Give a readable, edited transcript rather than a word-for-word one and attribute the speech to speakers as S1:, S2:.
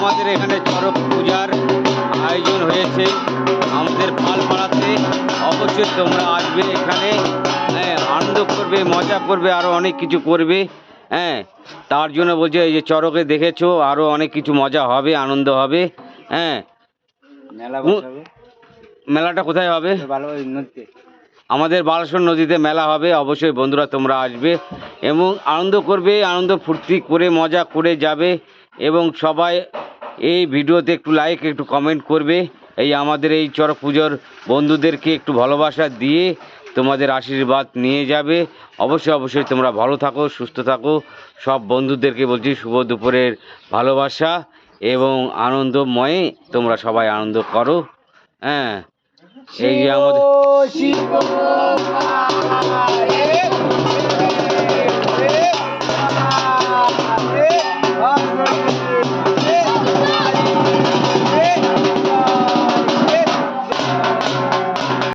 S1: আমাদের এখানে চড়ক পূজার আয়োজন হয়েছে আমাদের পালপাড়াতে। অবশ্যই তোমরা আসবে এখানে, হ্যাঁ, আনন্দ করবে, মজা করবে, আরও অনেক কিছু করবে। হ্যাঁ, তার জন্য বলছে এই যে চড়কে দেখেছো, আরও অনেক কিছু মজা হবে, আনন্দ হবে। হ্যাঁ, মেলাটা কোথায় হবে? আমাদের বালাসন নদীতে মেলা হবে। অবশ্যই বন্ধুরা তোমরা আসবে এবং আনন্দ করবে, আনন্দ ফুর্তি করে মজা করে যাবে। এবং সবাই এই ভিডিওতে একটু লাইক, একটু কমেন্ট করবে। এই আমাদের এই চড়ক পুজোর বন্ধুদেরকে একটু ভালোবাসা দিয়ে তোমাদের আশীর্বাদ নিয়ে যাবে। অবশ্যই তোমরা ভালো থাকো, সুস্থ থাকো। সব বন্ধুদেরকে বলছি শুভ দুপুরের ভালোবাসা এবং আনন্দময়ে তোমরা সবাই আনন্দ করো। হ্যাঁ, এই যে আমাদের